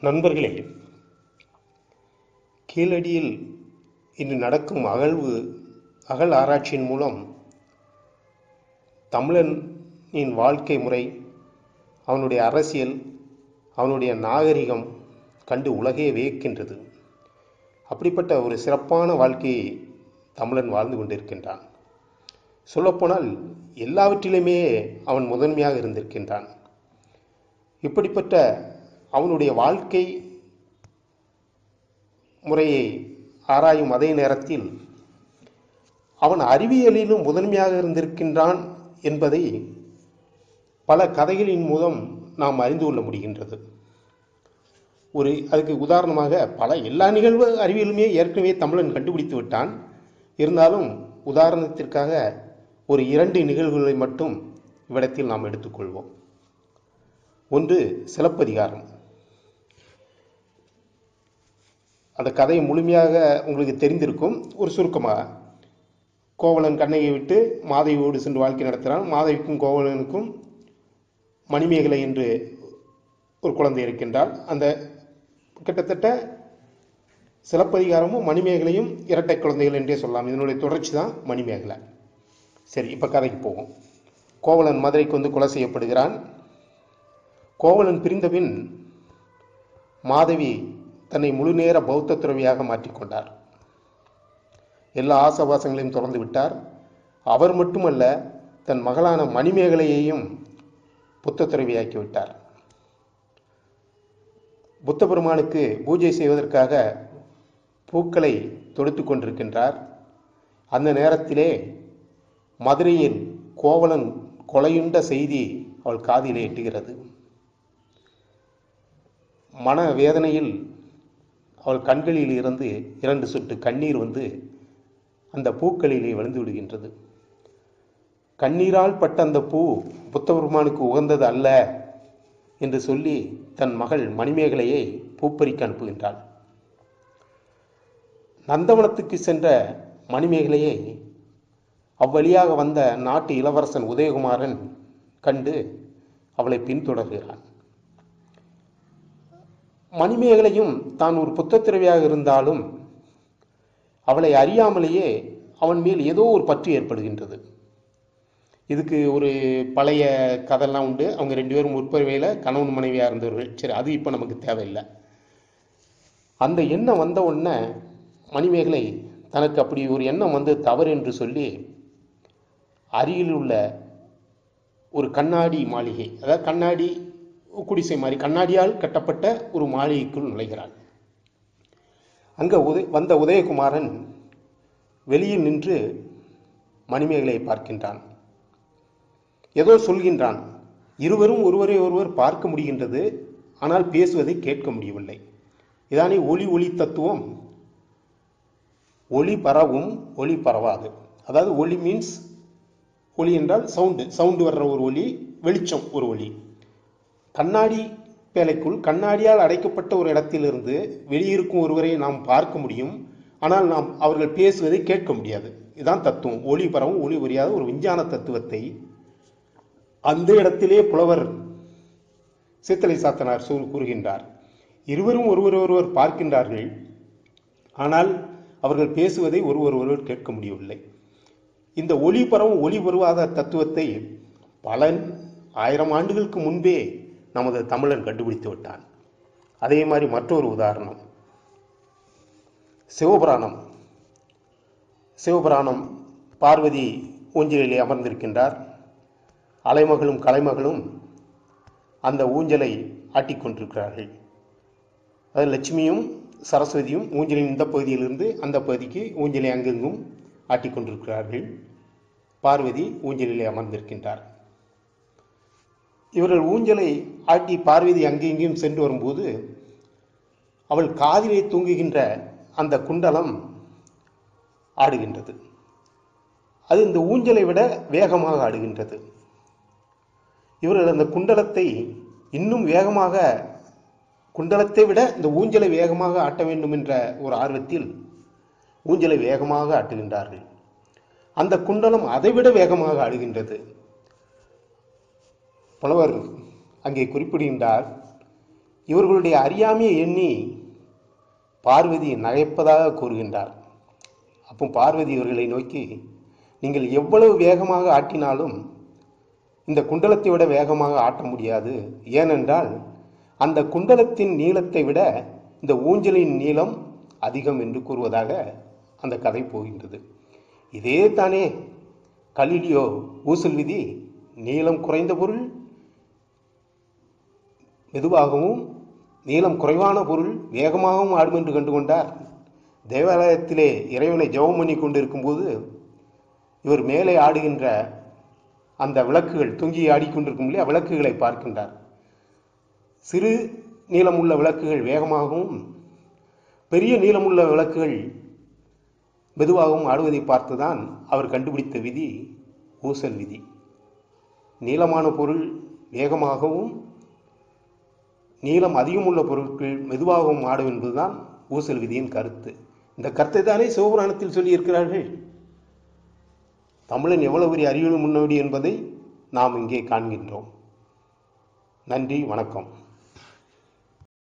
நண்பர்களே, கீழடியில் இன்று நடக்கும் அகழ் ஆராய்ச்சியின் மூலம் தமிழனின் வாழ்க்கை முறை, அவனுடைய அரசியல், அவனுடைய நாகரிகம் கண்டு உலகே வியக்கின்றது. அப்படிப்பட்ட ஒரு சிறப்பான வாழ்க்கையை தமிழன் வாழ்ந்து கொண்டிருக்கின்றான். சொல்லப்போனால் எல்லாவற்றிலுமே அவன் முதன்மையாக இருந்திருக்கின்றான். இப்படிப்பட்ட அவனுடைய வாழ்க்கை முறையை ஆராயும் அதே நேரத்தில் அவன் அறிவியலிலும் முதன்மையாக இருந்திருக்கின்றான் என்பதை பல கதைகளின் மூலம் நாம் அறிந்து கொள்ள முடிகின்றது. அதுக்கு உதாரணமாக எல்லா நிகழ்வு அறிவியலுமே ஏற்கனவே தமிழன் கண்டுபிடித்து விட்டான். இருந்தாலும் உதாரணத்திற்காக ஒரு 2 நிகழ்வுகளை மட்டும் இவ்விடத்தில் நாம் எடுத்துக்கொள்வோம். ஒன்று சிலப்பதிகாரம். அந்த கதை முழுமையாக உங்களுக்கு தெரிந்திருக்கும். ஒரு சுருக்கமாக, கோவலன் கண்ணகியை விட்டு மாதவியோடு சென்று வாழ்க்கை நடத்துகிறான். மாதவிக்கும் கோவலனுக்கும் மணிமேகலை என்று ஒரு குழந்தை இருக்கின்றால், அந்த கிட்டத்தட்ட சிலப்பதிகாரமும் மணிமேகலையும் இரட்டை குழந்தைகள் என்றே சொல்லலாம். இதனுடைய தொடர்ச்சி தான் மணிமேகலை. சரி, இப்போ கதைக்கு போவோம். கோவலன் மதுரைக்கு வந்து கொலை செய்யப்படுகிறான். கோவலன் பிரிந்தபின் மாதவி தன்னை முழுநேர பௌத்த துறவியாக மாற்றிக்கொண்டார். எல்லா ஆசபாசங்களையும் தொடர்ந்து விட்டார். அவர் மட்டுமல்ல, தன் மகளான மணிமேகலையையும் புத்த துறவியாக்கிவிட்டார். புத்த பெருமானுக்கு பூஜை செய்வதற்காக பூக்களை தொடுத்து கொண்டிருக்கின்றார். அந்த நேரத்திலே மதுரையில் கோவலன் கொலையுண்ட செய்தி அவள் காதிலே எட்டுகிறது. மன வேதனையில் அவள் கண்களில் இருந்து 2 சொட்டு கண்ணீர் வந்து அந்த பூக்களிலே விழுந்து விடுகின்றது. கண்ணீரால் பட்ட அந்த பூ புத்தபெருமானுக்கு உகந்தது அல்ல என்று சொல்லி தன் மகள் மணிமேகலையை பூப்பறிக்க அனுப்புகின்றாள். நந்தவனத்துக்கு சென்ற மணிமேகலையை அவ்வழியாக வந்த நாட்டு இளவரசன் உதயகுமாரன் கண்டு அவளை பின்தொடர்கிறான். மணிமேகலையும் தான் ஒரு புத்தத்துறவியாக இருந்தாலும் அவளை அறியாமலேயே அவன் மேல் ஏதோ ஒரு பற்று ஏற்படுகின்றது. இதுக்கு ஒரு பழைய கதையெல்லாம் உண்டு. அவங்க 2 பேரும் முற்பறவையில் கணவன் மனைவியாக இருந்தவர்கள். சரி, அது இப்போ நமக்கு தேவையில்லை. அந்த எண்ணம் வந்த உடனே மணிமேகலை தனக்கு அப்படி ஒரு எண்ணம் வந்து தவறு என்று சொல்லி அருகில் உள்ள ஒரு கண்ணாடி மாளிகை, அதாவது கண்ணாடி குடிசை மாதிரி கண்ணாடியால் கட்டப்பட்ட ஒரு மாளிகைக்குள் நுழைகிறாள். அங்கே வந்த உதயகுமாரன் வெளியில் நின்று மணிமேகலையை பார்க்கின்றான். ஏதோ சொல்கின்றான். இருவரும் ஒருவரை ஒருவர் பார்க்க முடிகின்றது, ஆனால் பேசுவதை கேட்க முடியவில்லை. இதானே ஒளி தத்துவம். ஒளி பரவும், ஒளி பரவாது. அதாவது ஒளி மீன்ஸ், ஒளி என்றால் சவுண்டு வர்ற ஒரு ஒளி, வெளிச்சம் ஒரு ஒளி. கண்ணாடி பேழைக்குள் கண்ணாடியால் அடைக்கப்பட்ட ஒரு இடத்திலிருந்து வெளியிருக்கும் ஒருவரை நாம் பார்க்க முடியும், ஆனால் நாம் அவர்கள் பேசுவதை கேட்க முடியாது. இதுதான் தத்துவம். ஒளி பரவும், ஒளி புரியாத ஒரு விஞ்ஞான தத்துவத்தை அந்த இடத்திலே புலவர் சீத்தலை சாத்தனார் கூறுகின்றார். இருவரும் ஒருவர் பார்க்கின்றார்கள், ஆனால் அவர்கள் பேசுவதை ஒருவர் கேட்க முடியவில்லை. இந்த ஒளி பரவும், ஒளி பருவாத தத்துவத்தை பல 1000 ஆண்டுகளுக்கு முன்பே நமது தமிழன் கண்டுபிடித்து விட்டான். அதே மாதிரி மற்றொரு உதாரணம், சிவபுராணம். பார்வதி ஊஞ்சலிலே அமர்ந்திருக்கின்றார். அலைமகளும் கலைமகளும் அந்த ஊஞ்சலை ஆட்டிக்கொண்டிருக்கிறார்கள். அது லட்சுமியும் சரஸ்வதியும் ஊஞ்சலின் இந்த பகுதியிலிருந்து அந்த பகுதிக்கு ஊஞ்சலை அங்கெங்கும் ஆட்டிக்கொண்டிருக்கிறார்கள். பார்வதி ஊஞ்சலிலே அமர்ந்திருக்கின்றார். இவர்கள் ஊஞ்சலை ஆட்டி பார்வதி அங்கெங்கும் சென்று வரும்போது அவள் காதிலே தூங்குகின்ற அந்த குண்டலம் ஆடுகின்றது. அது இந்த ஊஞ்சலை விட வேகமாக ஆடுகின்றது. இவர்கள் அந்த குண்டலத்தை இன்னும் வேகமாக, குண்டலத்தை விட இந்த ஊஞ்சலை வேகமாக ஆட்ட வேண்டும் என்ற ஒரு ஆர்வத்தில் ஊஞ்சலை வேகமாக ஆட்டுகின்றார்கள். அந்த குண்டலம் அதைவிட வேகமாக ஆடுகின்றது. புலவர் அங்கே குறிப்பிடுகின்றார், இவர்களுடைய அறியாமையை எண்ணி பார்வதி நகைப்பதாக கூறுகின்றார். அப்போ பார்வதி இவர்களை நோக்கி, நீங்கள் எவ்வளவு வேகமாக ஆட்டினாலும் இந்த குண்டலத்தை விட வேகமாக ஆட்ட முடியாது. ஏனென்றால் அந்த குண்டலத்தின் நீளத்தை விட இந்த ஊஞ்சலின் நீளம் அதிகம் என்று கூறுவதாக அந்த கதை போகின்றது. இதே தானே கலீலியோ ஊசல் விதி, நீளம் குறைந்த பொருள் மெதுவாகவும் நீளம் குறைவான பொருள் வேகமாகவும் ஆடும் என்று கண்டுகொண்டார். தேவாலயத்திலே இறைவனை ஜெபம் பண்ணி கொண்டிருக்கும் போது இவர் மேலே ஆடுகின்ற அந்த விளக்குகள் தொங்கி ஆடிக்கொண்டிருக்கும் இல்லையா, விளக்குகளை பார்க்கின்றார். சிறு நீளமுள்ள விளக்குகள் வேகமாகவும் பெரிய நீளமுள்ள விளக்குகள் மெதுவாகவும் ஆடுவதை பார்த்துதான் அவர் கண்டுபிடித்த விதி ஊசல் விதி. நீளமான பொருள் வேகமாகவும் நீளம் அதிகமுள்ள பொருட்கள் மெதுவாகவும் ஆடும் என்பதுதான் ஊசல் விதியின் கருத்து. இந்த கருத்தை தானே சிவபுராணத்தில் சொல்லியிருக்கிறார்கள். தமிழன் எவ்வளவு பெரிய அறிவியல் முன்னோடி என்பதை நாம் இங்கே காண்கின்றோம். நன்றி, வணக்கம்.